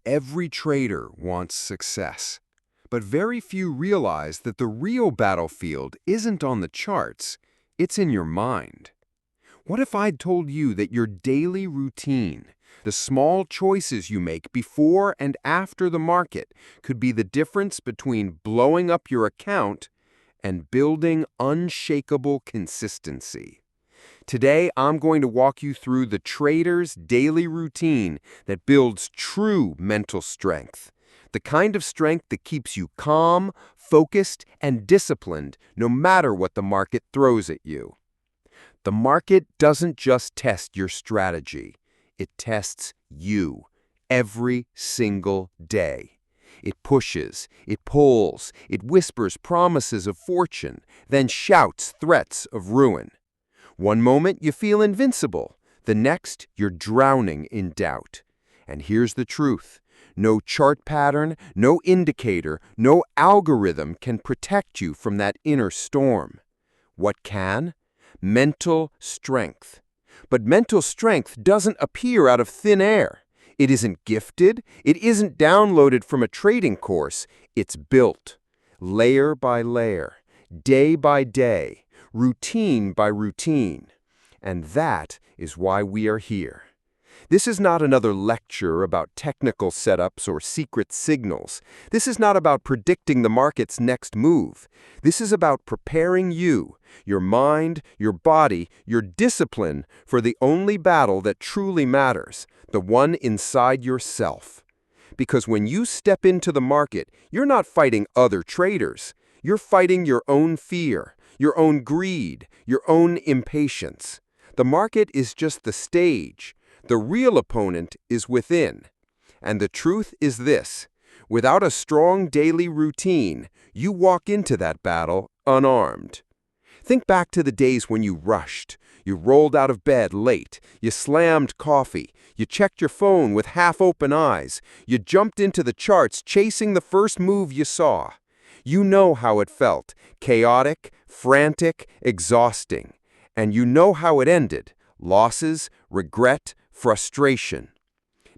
Every trader wants success. But very few realize that the real battlefield isn't on the charts, it's in your mind. What if I'd told you that your daily routine, the small choices you make before and after the market, could be the difference between blowing up your account and building unshakable consistency? Today, I'm going to walk you through the trader's daily routine that builds true mental strength. The kind of strength that keeps you calm, focused, and disciplined no matter what the market throws at you. The market doesn't just test your strategy. It tests you every single day. It pushes, it pulls, it whispers promises of fortune, then shouts threats of ruin. One moment you feel invincible, the next you're drowning in doubt. And here's the truth. No chart pattern, no indicator, no algorithm can protect you from that inner storm. What can? Mental strength. But mental strength doesn't appear out of thin air. It isn't gifted. It isn't downloaded from a trading course. It's built, layer by layer, day by day, routine by routine. And that is why we are here. This is not another lecture about technical setups or secret signals. This is not about predicting the market's next move. This is about preparing you, your mind, your body, your discipline for the only battle that truly matters, the one inside yourself. Because when you step into the market, you're not fighting other traders. You're fighting your own fear, your own greed, your own impatience. The market is just the stage. The real opponent is within. And the truth is this: without a strong daily routine, you walk into that battle unarmed. Think back to the days when you rushed. You rolled out of bed late. You slammed coffee. You checked your phone with half-open eyes. You jumped into the charts chasing the first move you saw. You know how it felt: chaotic, frantic, exhausting. And you know how it ended: losses, regret, frustration.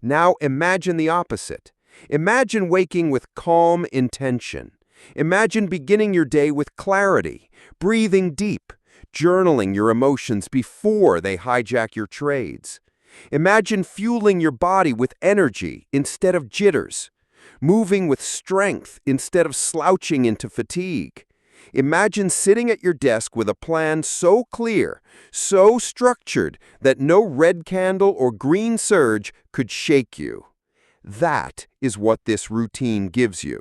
Now imagine the opposite. Imagine waking with calm intention. Imagine beginning your day with clarity, breathing deep, journaling your emotions before they hijack your trades. Imagine fueling your body with energy instead of jitters, moving with strength instead of slouching into fatigue. Imagine sitting at your desk with a plan so clear, so structured, that no red candle or green surge could shake you. That is what this routine gives you.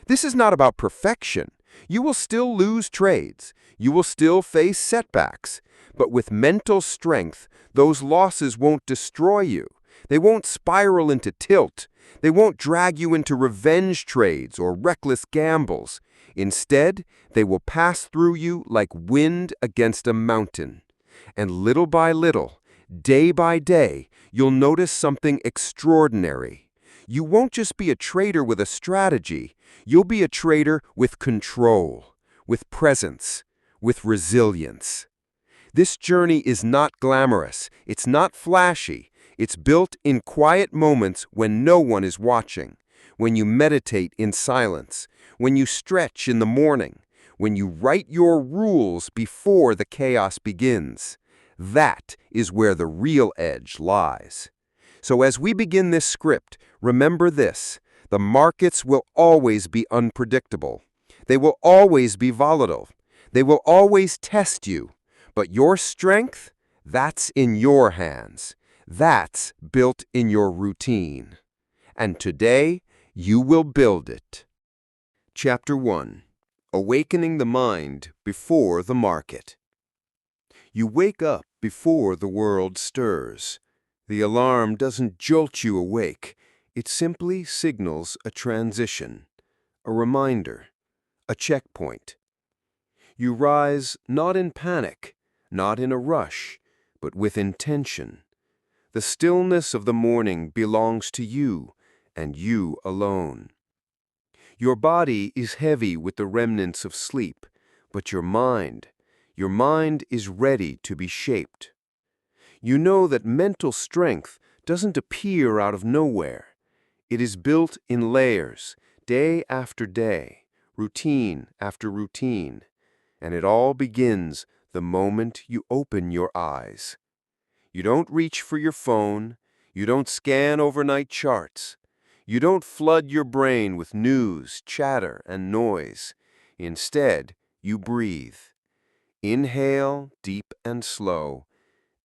This is not about perfection. You will still lose trades. You will still face setbacks. But with mental strength, those losses won't destroy you. They won't spiral into tilt. They won't drag you into revenge trades or reckless gambles. Instead, they will pass through you like wind against a mountain. And little by little, day by day, you'll notice something extraordinary. You won't just be a trader with a strategy. You'll be a trader with control, with presence, with resilience. This journey is not glamorous. It's not flashy. It's built in quiet moments when no one is watching, when you meditate in silence, when you stretch in the morning, when you write your rules before the chaos begins. That is where the real edge lies. So as we begin this script, remember this: the markets will always be unpredictable. They will always be volatile. They will always test you. But your strength, that's in your hands. That's built in your routine. And today, you will build it. Chapter 1. Awakening the Mind Before the Market. You wake up before the world stirs. The alarm doesn't jolt you awake. It simply signals a transition, a reminder, a checkpoint. You rise not in panic, not in a rush, but with intention. The stillness of the morning belongs to you, and you alone. Your body is heavy with the remnants of sleep, but your mind is ready to be shaped. You know that mental strength doesn't appear out of nowhere. It is built in layers, day after day, routine after routine, and it all begins the moment you open your eyes. You don't reach for your phone, you don't scan overnight charts, you don't flood your brain with news, chatter, and noise. Instead, you breathe. Inhale, deep and slow.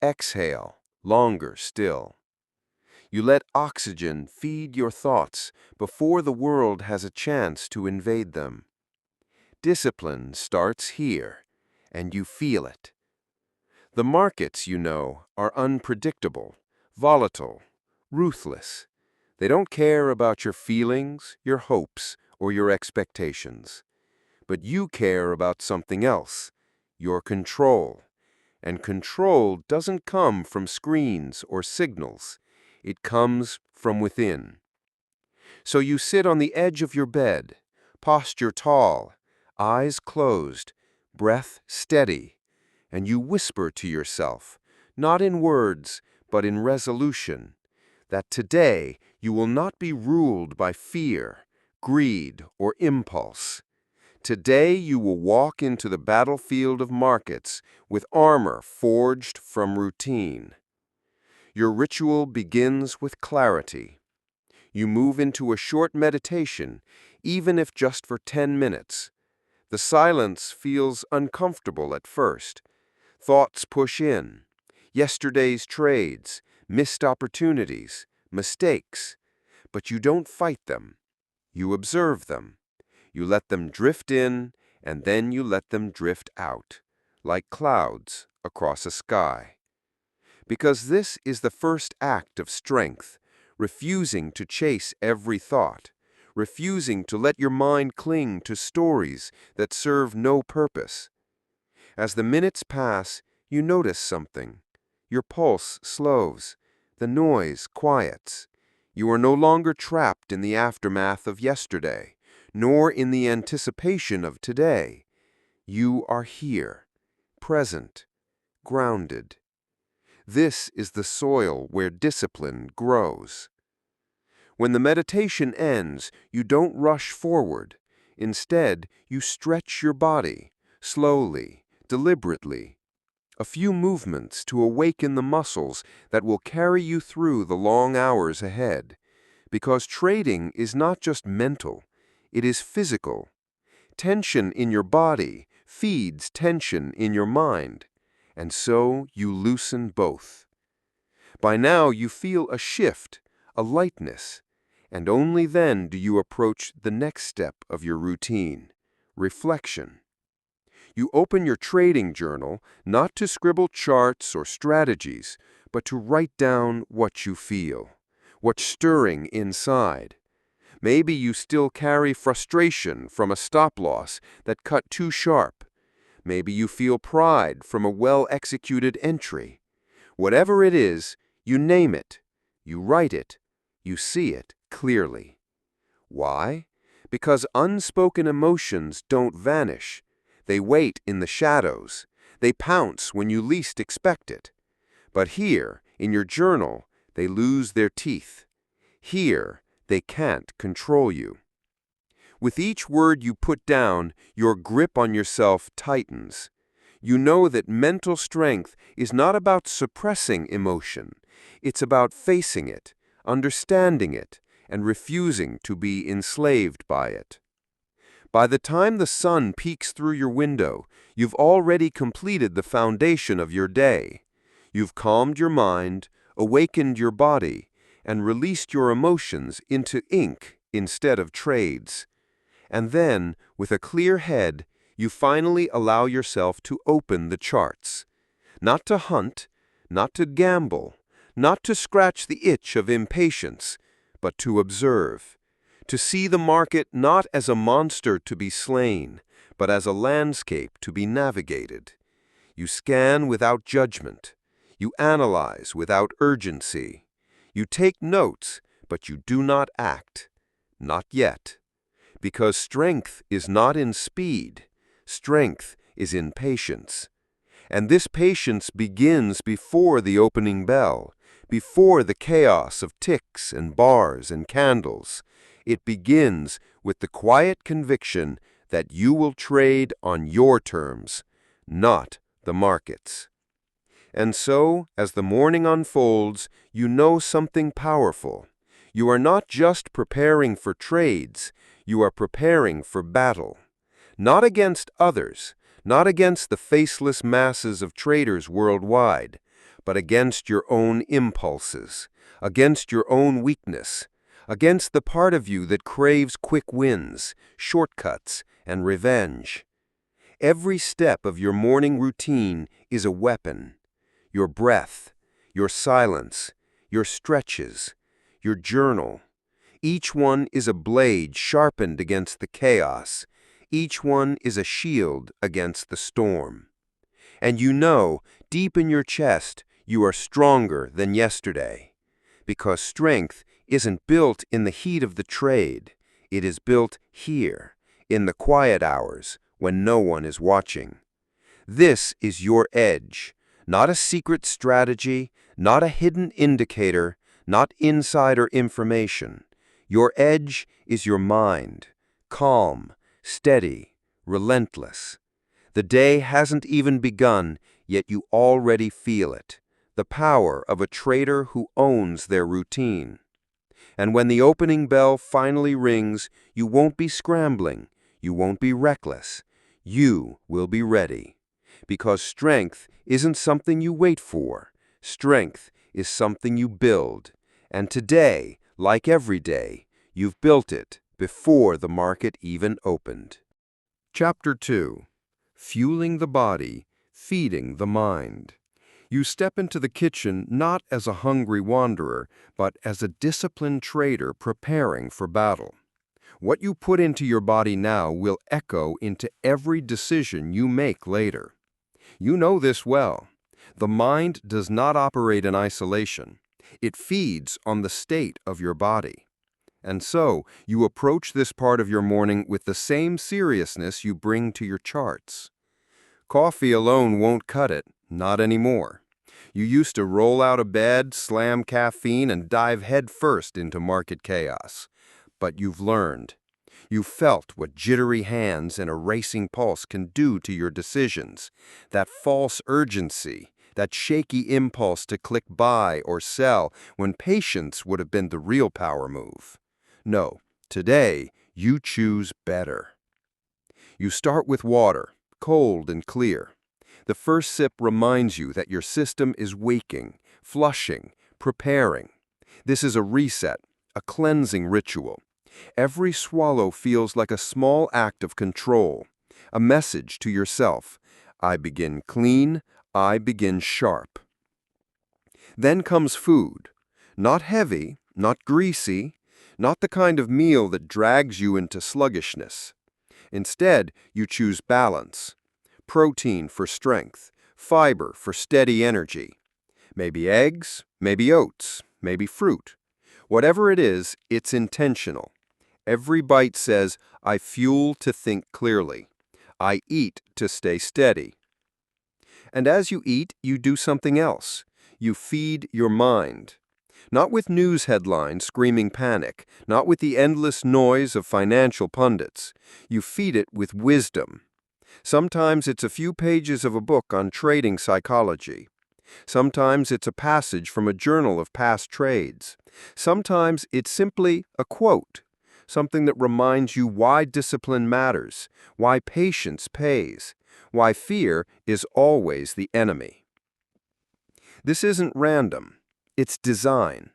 Exhale, longer still. You let oxygen feed your thoughts before the world has a chance to invade them. Discipline starts here, and you feel it. The markets, you know, are unpredictable, volatile, ruthless. They don't care about your feelings, your hopes, or your expectations. But you care about something else, your control. And control doesn't come from screens or signals. It comes from within. So you sit on the edge of your bed, posture tall, eyes closed, breath steady, and you whisper to yourself, not in words, but in resolution, that today you will not be ruled by fear, greed, or impulse. Today you will walk into the battlefield of markets with armor forged from routine. Your ritual begins with clarity. You move into a short meditation, even if just for 10 minutes. The silence feels uncomfortable at first. Thoughts push in. Yesterday's trades, missed opportunities, mistakes. But you don't fight them. You observe them. You let them drift in, and then you let them drift out, like clouds across a sky. Because this is the first act of strength, refusing to chase every thought, refusing to let your mind cling to stories that serve no purpose. As the minutes pass, you notice something. Your pulse slows, the noise quiets. You are no longer trapped in the aftermath of yesterday, nor in the anticipation of today. You are here, present, grounded. This is the soil where discipline grows. When the meditation ends, you don't rush forward. Instead, you stretch your body, slowly, deliberately. A few movements to awaken the muscles that will carry you through the long hours ahead. Because trading is not just mental, it is physical. Tension in your body feeds tension in your mind, and so you loosen both. By now you feel a shift, a lightness, and only then do you approach the next step of your routine, reflection. You open your trading journal not to scribble charts or strategies, but to write down what you feel, what's stirring inside. Maybe you still carry frustration from a stop-loss that cut too sharp. Maybe you feel pride from a well-executed entry. Whatever it is, you name it, you write it, you see it clearly. Why? Because unspoken emotions don't vanish. They wait in the shadows. They pounce when you least expect it. But here, in your journal, they lose their teeth. Here, they can't control you. With each word you put down, your grip on yourself tightens. You know that mental strength is not about suppressing emotion. It's about facing it, understanding it, and refusing to be enslaved by it. By the time the sun peeks through your window, you've already completed the foundation of your day. You've calmed your mind, awakened your body, and released your emotions into ink instead of trades. And then, with a clear head, you finally allow yourself to open the charts. Not to hunt, not to gamble, not to scratch the itch of impatience, but to observe. To see the market not as a monster to be slain, but as a landscape to be navigated. You scan without judgment. You analyze without urgency. You take notes, but you do not act. Not yet. Because strength is not in speed. Strength is in patience. And this patience begins before the opening bell, before the chaos of ticks and bars and candles. It begins with the quiet conviction that you will trade on your terms, not the market's. And so, as the morning unfolds, you know something powerful. You are not just preparing for trades, you are preparing for battle. Not against others, not against the faceless masses of traders worldwide, but against your own impulses, against your own weakness, against the part of you that craves quick wins, shortcuts, and revenge. Every step of your morning routine is a weapon. Your breath, your silence, your stretches, your journal. Each one is a blade sharpened against the chaos. Each one is a shield against the storm. And you know, deep in your chest, you are stronger than yesterday. Because strength isn't built in the heat of the trade. It is built here, in the quiet hours, when no one is watching. This is your edge. Not a secret strategy, not a hidden indicator, not insider information. Your edge is your mind, calm, steady, relentless. The day hasn't even begun, yet you already feel it. The power of a trader who owns their routine. And when the opening bell finally rings, you won't be scrambling, you won't be reckless. You will be ready. Because strength isn't something you wait for. Strength is something you build. And today, like every day, you've built it before the market even opened. Chapter 2. Fueling the Body, Feeding the Mind. You step into the kitchen not as a hungry wanderer, but as a disciplined trader preparing for battle. What you put into your body now will echo into every decision you make later. You know this well. The mind does not operate in isolation. It feeds on the state of your body. And so, you approach this part of your morning with the same seriousness you bring to your charts. Coffee alone won't cut it, not anymore. You used to roll out of bed, slam caffeine, and dive headfirst into market chaos. But you've learned. You've felt what jittery hands and a racing pulse can do to your decisions. That false urgency, that shaky impulse to click buy or sell when patience would have been the real power move. No, today you choose better. You start with water, cold and clear. The first sip reminds you that your system is waking, flushing, preparing. This is a reset, a cleansing ritual. Every swallow feels like a small act of control, a message to yourself. I begin clean, I begin sharp. Then comes food. Not heavy, not greasy, not the kind of meal that drags you into sluggishness. Instead, you choose balance. Protein for strength, fiber for steady energy. Maybe eggs, maybe oats, maybe fruit. Whatever it is, it's intentional. Every bite says, I fuel to think clearly. I eat to stay steady. And as you eat, you do something else. You feed your mind. Not with news headlines screaming panic, not with the endless noise of financial pundits. You feed it with wisdom. Sometimes it's a few pages of a book on trading psychology. Sometimes it's a passage from a journal of past trades. Sometimes it's simply a quote. Something that reminds you why discipline matters, why patience pays, why fear is always the enemy. This isn't random, it's design.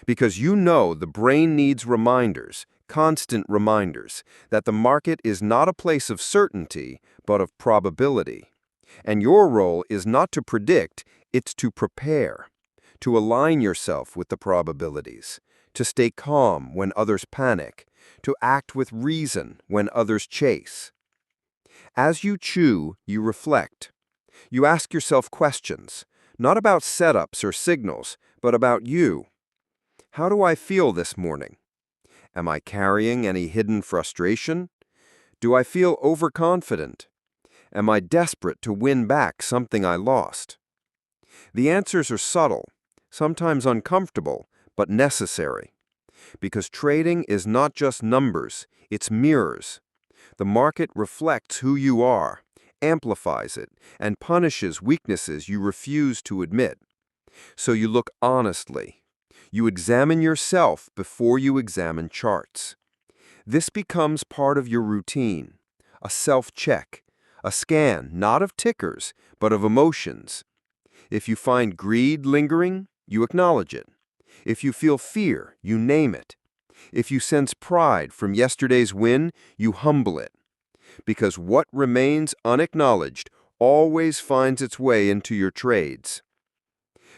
Because you know the brain needs reminders, constant reminders, that the market is not a place of certainty, but of probability. And your role is not to predict, it's to prepare, to align yourself with the probabilities, to stay calm when others panic, to act with reason when others chase. As you chew, you reflect. You ask yourself questions, not about setups or signals, but about you. How do I feel this morning? Am I carrying any hidden frustration? Do I feel overconfident? Am I desperate to win back something I lost? The answers are subtle. sometimes uncomfortable, but necessary. Because trading is not just numbers, it's mirrors. The market reflects who you are, amplifies it, and punishes weaknesses you refuse to admit. So you look honestly. You examine yourself before you examine charts. This becomes part of your routine, a self-check, a scan not of tickers, but of emotions. If you find greed lingering, you acknowledge it. If you feel fear, you name it. If you sense pride from yesterday's win, you humble it. Because what remains unacknowledged always finds its way into your trades.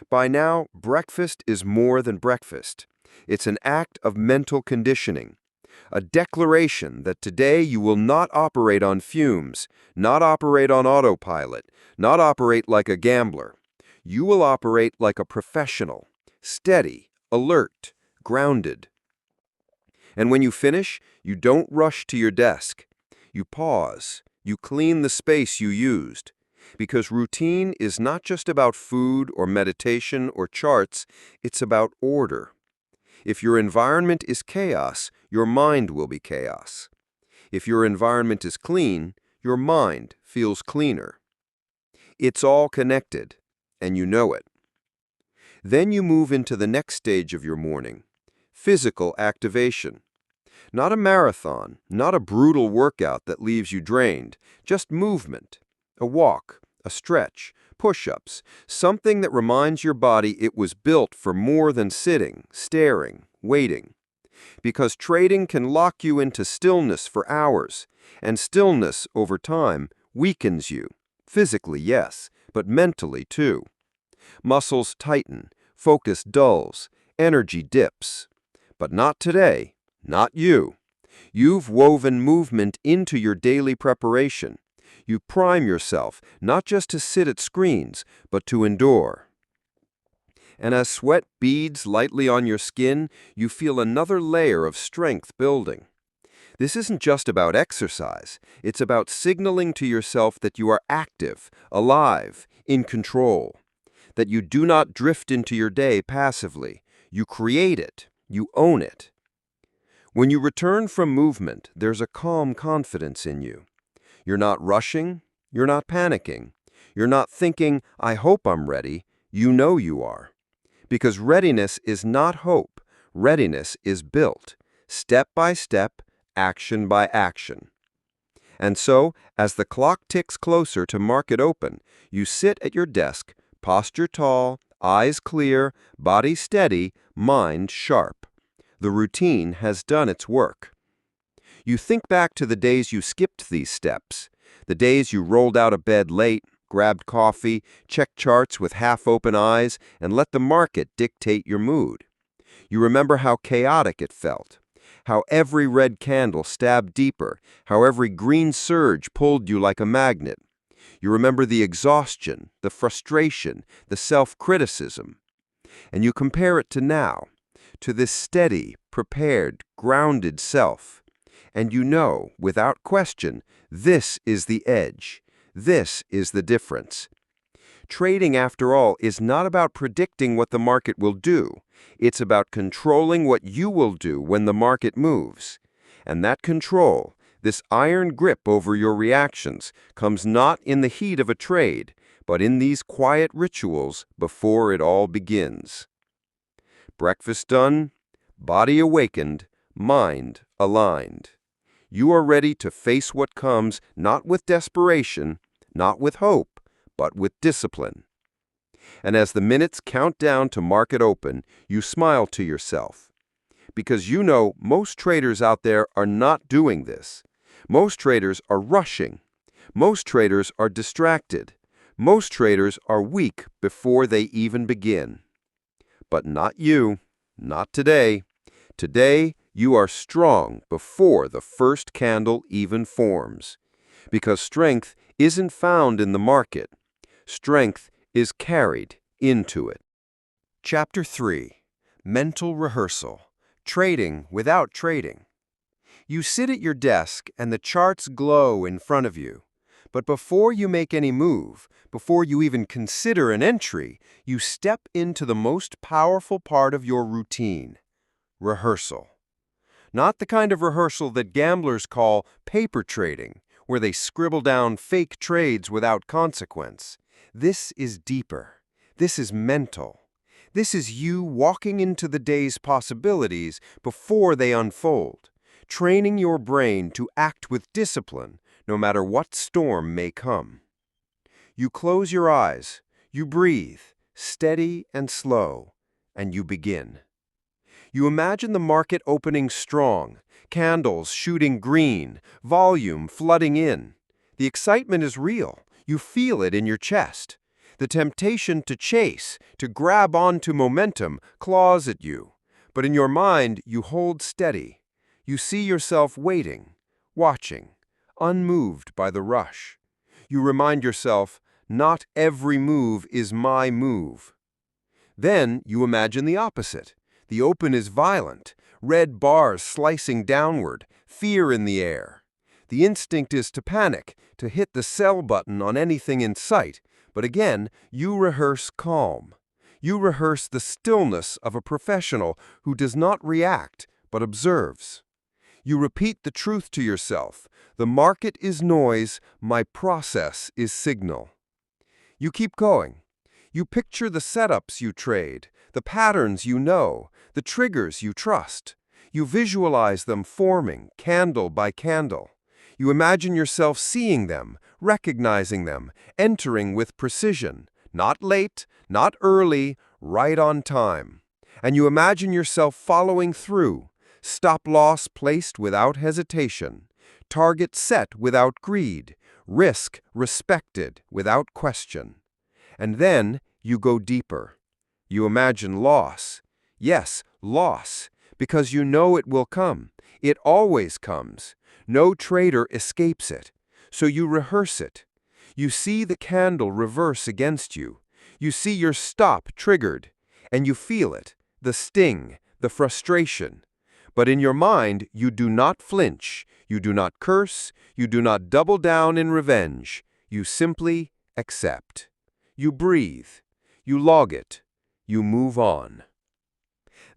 By now, breakfast is more than breakfast. It's an act of mental conditioning, a declaration that today you will not operate on fumes, not operate on autopilot, not operate like a gambler. You will operate like a professional, steady, alert, grounded. And when you finish, you don't rush to your desk. You pause. You clean the space you used. Because routine is not just about food or meditation or charts, it's about order. If your environment is chaos, your mind will be chaos. If your environment is clean, your mind feels cleaner. It's all connected, and you know it. Then you move into the next stage of your morning, physical activation. Not a marathon, not a brutal workout that leaves you drained, just movement, a walk, a stretch, push-ups, something that reminds your body it was built for more than sitting, staring, waiting. Because trading can lock you into stillness for hours, and stillness over time weakens you. Physically, yes, but mentally too. Muscles tighten, focus dulls, energy dips. But not today. Not you. You've woven movement into your daily preparation. You prime yourself, not just to sit at screens, but to endure. And as sweat beads lightly on your skin, you feel another layer of strength building. This isn't just about exercise. It's about signaling to yourself that you are active, alive, in control. That you do not drift into your day passively. You create it. You own it. When you return from movement, there's a calm confidence in you. You're not rushing. You're not panicking. You're not thinking, I hope I'm ready. You know you are. Because readiness is not hope. Readiness is built, step by step, action by action. And so, as the clock ticks closer to market open, you sit at your desk, posture tall, eyes clear, body steady, mind sharp. The routine has done its work. You think back to the days you skipped these steps, the days you rolled out of bed late, grabbed coffee, checked charts with half-open eyes, and let the market dictate your mood. You remember how chaotic it felt, how every red candle stabbed deeper, how every green surge pulled you like a magnet. You remember the exhaustion, the frustration, the self-criticism. And you compare it to now, to this steady, prepared, grounded self. And you know, without question, this is the edge. This is the difference. Trading, after all, is not about predicting what the market will do. It's about controlling what you will do when the market moves. And that control, this iron grip over your reactions, comes not in the heat of a trade, but in these quiet rituals before it all begins. Breakfast done, body awakened, mind aligned. You are ready to face what comes, not with desperation, not with hope, but with discipline. And as the minutes count down to market open, you smile to yourself. Because you know most traders out there are not doing this. Most traders are rushing. Most traders are distracted. Most traders are weak before they even begin. But not you. Not today. Today, you are strong before the first candle even forms. Because strength isn't found in the market. Strength is carried into it. Chapter 3. Mental Rehearsal. Trading without trading. You sit at your desk and the charts glow in front of you. But before you make any move, before you even consider an entry, you step into the most powerful part of your routine: rehearsal. Not the kind of rehearsal that gamblers call paper trading, where they scribble down fake trades without consequence. This is deeper. This is mental. This is you walking into the day's possibilities before they unfold, training your brain to act with discipline no matter what storm may come. You close your eyes, you breathe, steady and slow, and you begin. You imagine the market opening strong, candles shooting green, volume flooding in. The excitement is real. You feel it in your chest. The temptation to chase, to grab onto momentum, claws at you. But in your mind, you hold steady. You see yourself waiting, watching, unmoved by the rush. You remind yourself, not every move is my move. Then you imagine the opposite. The open is violent, red bars slicing downward, fear in the air. The instinct is to panic, to hit the sell button on anything in sight. But again, you rehearse calm. You rehearse the stillness of a professional who does not react, but observes. You repeat the truth to yourself. The market is noise, my process is signal. You keep going. You picture the setups you trade, the patterns you know, the triggers you trust. You visualize them forming, candle by candle. You imagine yourself seeing them, recognizing them, entering with precision, not late, not early, right on time. And you imagine yourself following through, stop-loss placed without hesitation, target set without greed, risk respected without question. And then you go deeper. You imagine loss. Yes, loss, because you know it will come. It always comes. No trader escapes it. So you rehearse it. You see the candle reverse against you. You see your stop triggered. And you feel it, the sting, the frustration. But in your mind, you do not flinch. You do not curse. You do not double down in revenge. You simply accept. You breathe. You log it. You move on.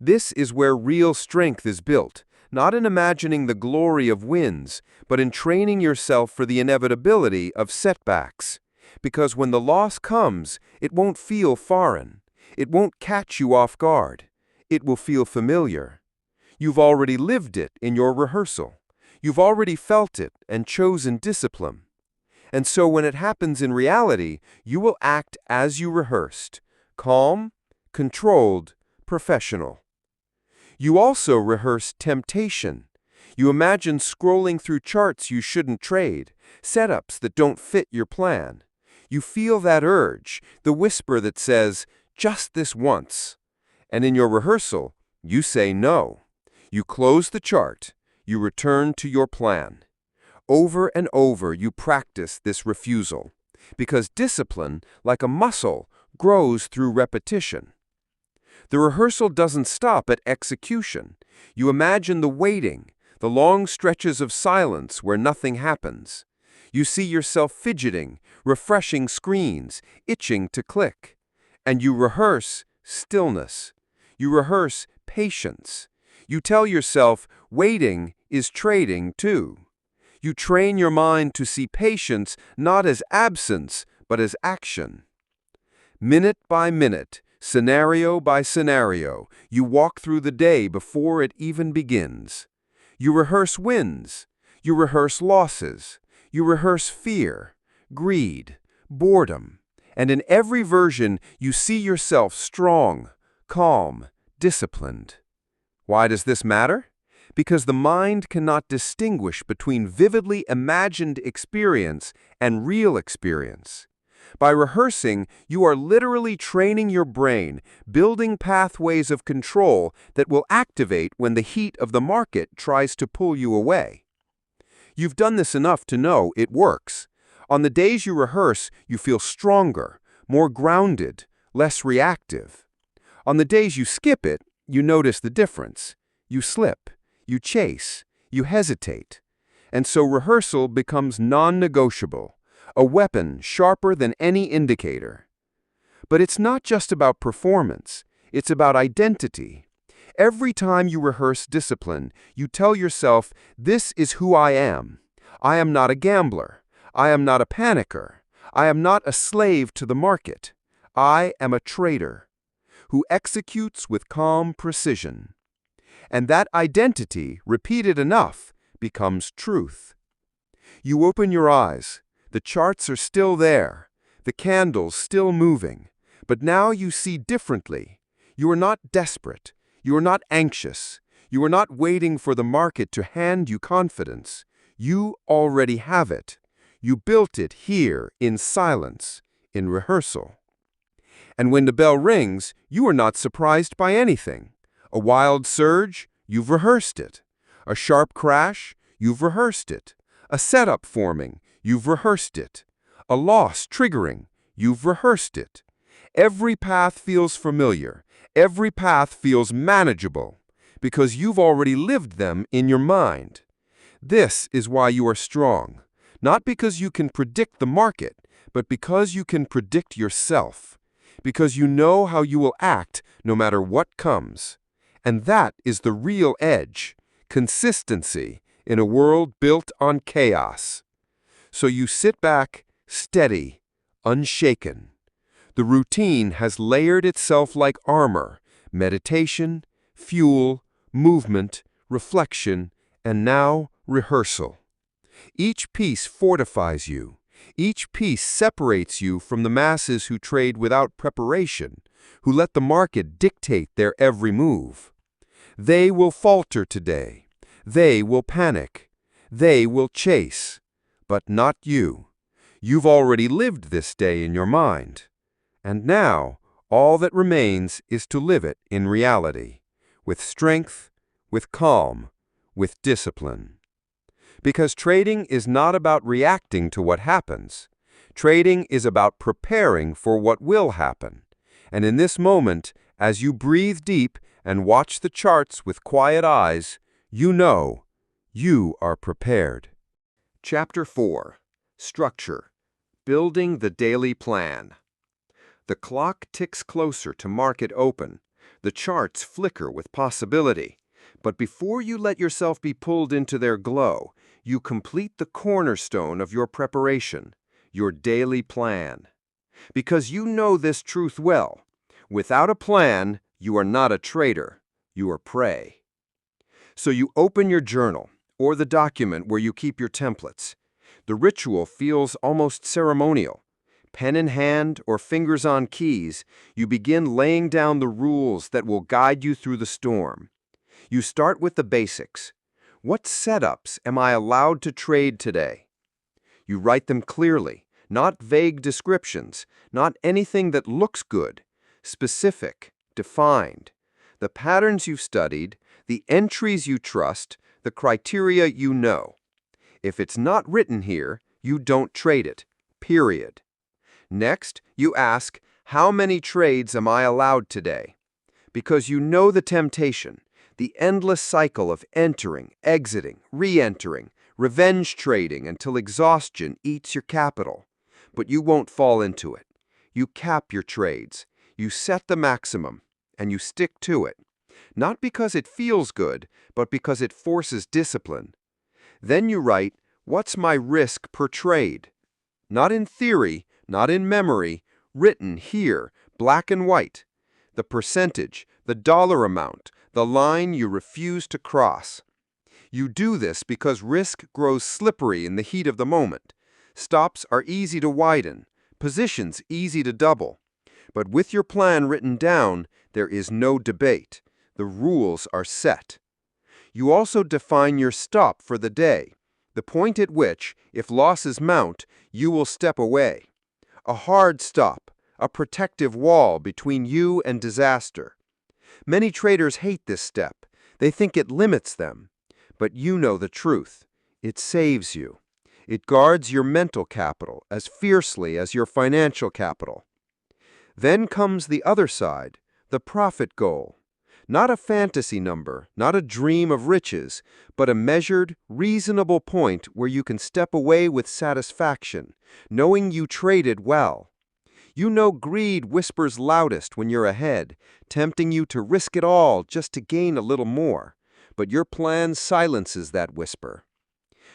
This is where real strength is built, not in imagining the glory of wins, but in training yourself for the inevitability of setbacks. Because when the loss comes, it won't feel foreign. It won't catch you off guard. It will feel familiar. You've already lived it in your rehearsal. You've already felt it and chosen discipline. And so when it happens in reality, you will act as you rehearsed, calm, controlled, professional. You also rehearse temptation. You imagine scrolling through charts you shouldn't trade, setups that don't fit your plan. You feel that urge, the whisper that says, just this once. And in your rehearsal, you say no. You close the chart. You return to your plan. Over and over you practice this refusal, because discipline, like a muscle, grows through repetition. The rehearsal doesn't stop at execution. You imagine the waiting, the long stretches of silence where nothing happens. You see yourself fidgeting, refreshing screens, itching to click. And you rehearse stillness. You rehearse patience. You tell yourself waiting is trading too. You train your mind to see patience not as absence, but as action. Minute by minute, scenario by scenario, you walk through the day before it even begins. You rehearse wins. You rehearse losses. You rehearse fear, greed, boredom. And in every version, you see yourself strong, calm, disciplined. Why does this matter? Because the mind cannot distinguish between vividly imagined experience and real experience. By rehearsing, you are literally training your brain, building pathways of control that will activate when the heat of the market tries to pull you away. You've done this enough to know it works. On the days you rehearse, you feel stronger, more grounded, less reactive. On the days you skip it, you notice the difference. You slip, you chase, you hesitate. And so rehearsal becomes non-negotiable, a weapon sharper than any indicator. But it's not just about performance, it's about identity. Every time you rehearse discipline, you tell yourself, this is who I am. I am not a gambler. I am not a panicker. I am not a slave to the market. I am a trader who executes with calm precision. And that identity, repeated enough, becomes truth. You open your eyes. The charts are still there. The candles still moving. But now you see differently. You are not desperate. You are not anxious. You are not waiting for the market to hand you confidence. You already have it. You built it here in silence, in rehearsal. And when the bell rings, you are not surprised by anything. A wild surge, you've rehearsed it. A sharp crash, you've rehearsed it. A setup forming, you've rehearsed it. A loss triggering, you've rehearsed it. Every path feels familiar. Every path feels manageable, because you've already lived them in your mind. This is why you are strong, not because you can predict the market, but because you can predict yourself, because you know how you will act no matter what comes. And that is the real edge, consistency in a world built on chaos. So you sit back, steady, unshaken. The routine has layered itself like armor: meditation, fuel, movement, reflection, and now rehearsal. Each piece fortifies you. Each piece separates you from the masses who trade without preparation, who let the market dictate their every move. They will falter today. They will panic. They will chase. But not you. You've already lived this day in your mind. And now, all that remains is to live it in reality, with strength, with calm, with discipline. Because trading is not about reacting to what happens. Trading is about preparing for what will happen. And in this moment, as you breathe deep and watch the charts with quiet eyes, you know you are prepared. Chapter 4. Structure. Building the Daily Plan. The clock ticks closer to market open. The charts flicker with possibility. But before you let yourself be pulled into their glow, you complete the cornerstone of your preparation, your daily plan. Because you know this truth well. Without a plan, you are not a trader. You are prey. So you open your journal, or the document where you keep your templates. The ritual feels almost ceremonial. Pen in hand or fingers on keys, you begin laying down the rules that will guide you through the storm. You start with the basics. What setups am I allowed to trade today? You write them clearly, not vague descriptions, not anything that looks good. Specific, defined. The patterns you've studied, the entries you trust, the criteria you know. If it's not written here, you don't trade it. Period. Next, you ask, how many trades am I allowed today? Because you know the temptation, the endless cycle of entering, exiting, re-entering, revenge trading until exhaustion eats your capital. But you won't fall into it. You cap your trades. You set the maximum, and you stick to it. Not because it feels good, but because it forces discipline. Then you write, what's my risk per trade? Not in theory, not in memory, written here, black and white. The percentage, the dollar amount, the line you refuse to cross. You do this because risk grows slippery in the heat of the moment. Stops are easy to widen, positions easy to double. But with your plan written down, there is no debate. The rules are set. You also define your stop for the day, the point at which, if losses mount, you will step away. A hard stop, a protective wall between you and disaster. Many traders hate this step. They think it limits them. But you know the truth. It saves you. It guards your mental capital as fiercely as your financial capital. Then comes the other side, the profit goal. Not a fantasy number, not a dream of riches, but a measured, reasonable point where you can step away with satisfaction, knowing you traded well. You know greed whispers loudest when you're ahead, tempting you to risk it all just to gain a little more. But your plan silences that whisper.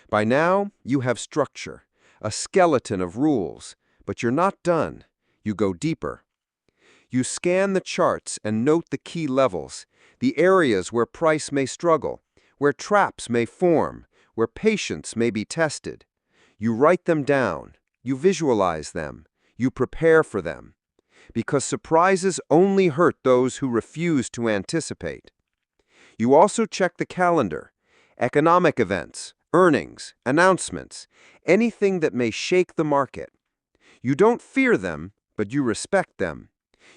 By now, you have structure, a skeleton of rules, but you're not done. You go deeper. You scan the charts and note the key levels, the areas where price may struggle, where traps may form, where patience may be tested. You write them down. You visualize them. You prepare for them. Because surprises only hurt those who refuse to anticipate. You also check the calendar, economic events, earnings, announcements, anything that may shake the market. You don't fear them, but you respect them.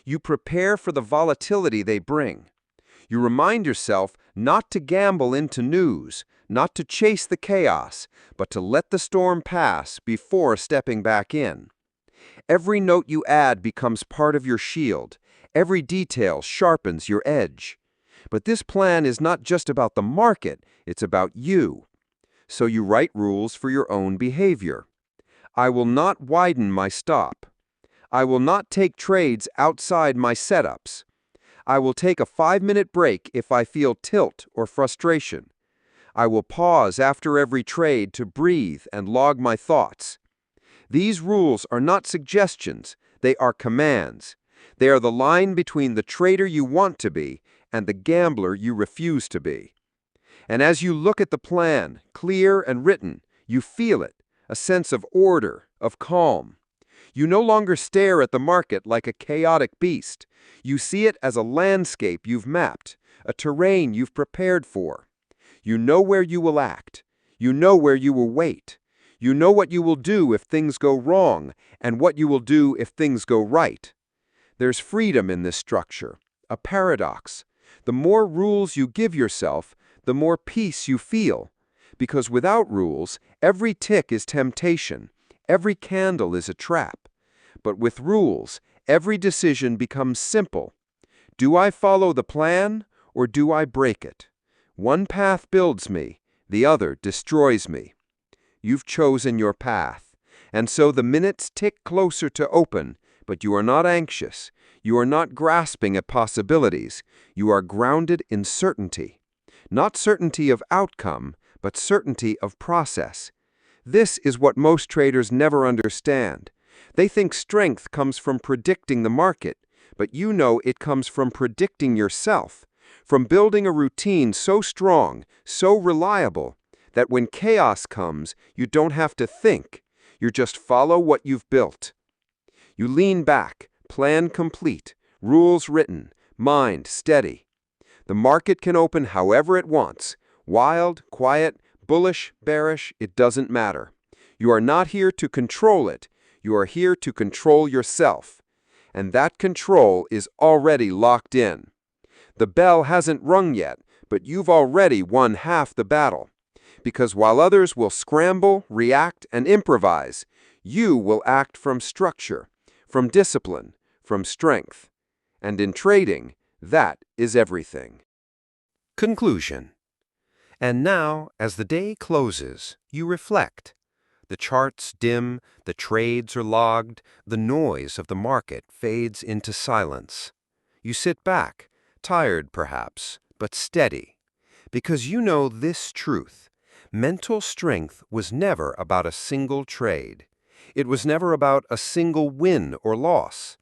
You prepare for the volatility they bring. You remind yourself not to gamble into news, not to chase the chaos, but to let the storm pass before stepping back in. Every note you add becomes part of your shield. Every detail sharpens your edge. But this plan is not just about the market, it's about you. So you write rules for your own behavior. I will not widen my stop. I will not take trades outside my setups. I will take a 5-minute break if I feel tilt or frustration. I will pause after every trade to breathe and log my thoughts. These rules are not suggestions, they are commands. They are the line between the trader you want to be and the gambler you refuse to be. And as you look at the plan, clear and written, you feel it, a sense of order, of calm. You no longer stare at the market like a chaotic beast. You see it as a landscape you've mapped, a terrain you've prepared for. You know where you will act. You know where you will wait. You know what you will do if things go wrong, and what you will do if things go right. There's freedom in this structure, a paradox. The more rules you give yourself, the more peace you feel. Because without rules, every tick is temptation, every candle is a trap. But with rules, every decision becomes simple. Do I follow the plan, or do I break it? One path builds me, the other destroys me. You've chosen your path, and so the minutes tick closer to open, but you are not anxious. You are not grasping at possibilities. You are grounded in certainty. Not certainty of outcome, but certainty of process. This is what most traders never understand. They think strength comes from predicting the market, but you know it comes from predicting yourself, from building a routine so strong, so reliable, that when chaos comes, you don't have to think. You just follow what you've built. You lean back, plan complete, rules written, mind steady. The market can open however it wants. Wild, quiet, bullish, bearish, it doesn't matter. You are not here to control it. You are here to control yourself. And that control is already locked in. The bell hasn't rung yet, but you've already won half the battle. Because while others will scramble, react, and improvise, you will act from structure, from discipline, from strength. And in trading, that is everything. Conclusion. And now, as the day closes, you reflect. The charts dim, the trades are logged, the noise of the market fades into silence. You sit back, tired perhaps, but steady, because you know this truth. Mental strength was never about a single trade. It was never about a single win or loss.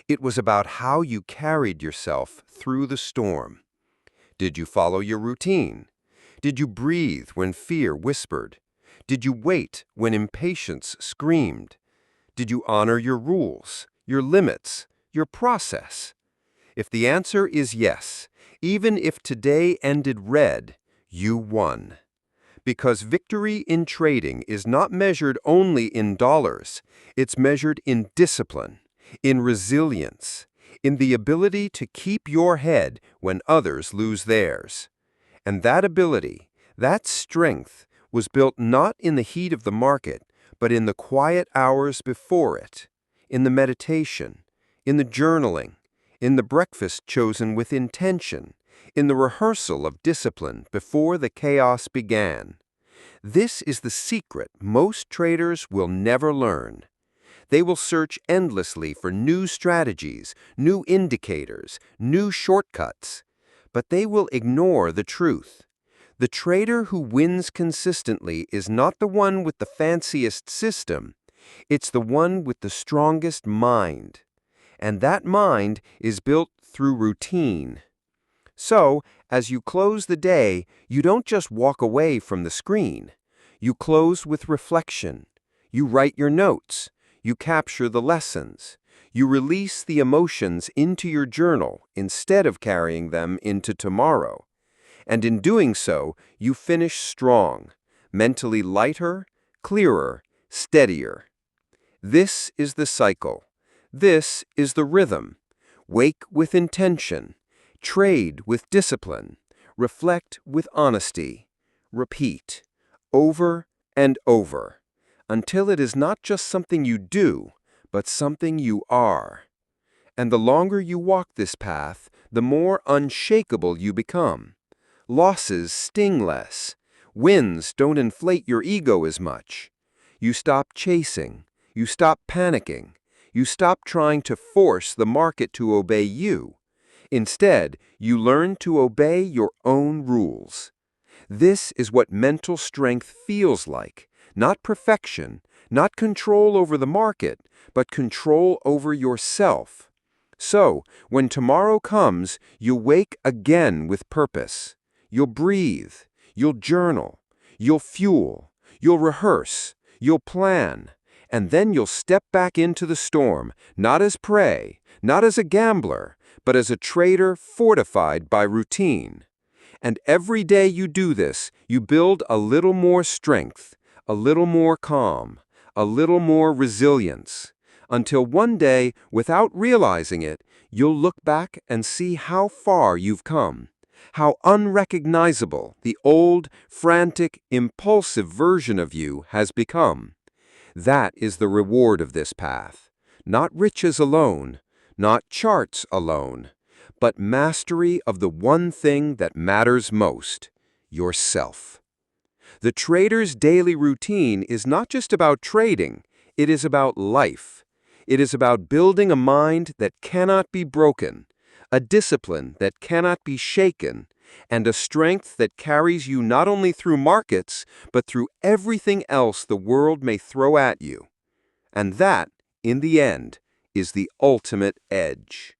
It was about how you carried yourself through the storm. Did you follow your routine? Did you breathe when fear whispered? Did you wait when impatience screamed? Did you honor your rules, your limits, your process? If the answer is yes, even if today ended red, you won. Because victory in trading is not measured only in dollars, it's measured in discipline, in resilience, in the ability to keep your head when others lose theirs. And that ability, that strength, was built not in the heat of the market, but in the quiet hours before it, in the meditation, in the journaling, in the breakfast chosen with intention, in the rehearsal of discipline before the chaos began. This is the secret most traders will never learn. They will search endlessly for new strategies, new indicators, new shortcuts, but they will ignore the truth. The trader who wins consistently is not the one with the fanciest system, it's the one with the strongest mind. And that mind is built through routine. So, as you close the day, you don't just walk away from the screen. You close with reflection. You write your notes. You capture the lessons. You release the emotions into your journal instead of carrying them into tomorrow. And in doing so, you finish strong, mentally lighter, clearer, steadier. This is the cycle. This is the rhythm. Wake with intention. Trade with discipline. Reflect with honesty. Repeat. Over and over. Until it is not just something you do, but something you are. And the longer you walk this path, the more unshakable you become. Losses sting less. Wins don't inflate your ego as much. You stop chasing. You stop panicking. You stop trying to force the market to obey you. Instead, you learn to obey your own rules. This is what mental strength feels like. Not perfection, not control over the market, but control over yourself. So, when tomorrow comes, you'll wake again with purpose. You'll breathe. You'll journal. You'll fuel. You'll rehearse. You'll plan. And then you'll step back into the storm, not as prey, not as a gambler, but as a trader fortified by routine. And every day you do this, you build a little more strength, a little more calm, a little more resilience, until one day, without realizing it, you'll look back and see how far you've come, how unrecognizable the old, frantic, impulsive version of you has become. That is the reward of this path. Not riches alone, not charts alone, but mastery of the one thing that matters most, yourself. The trader's daily routine is not just about trading, it is about life. It is about building a mind that cannot be broken, a discipline that cannot be shaken, and a strength that carries you not only through markets, but through everything else the world may throw at you. And that, in the end, is the ultimate edge.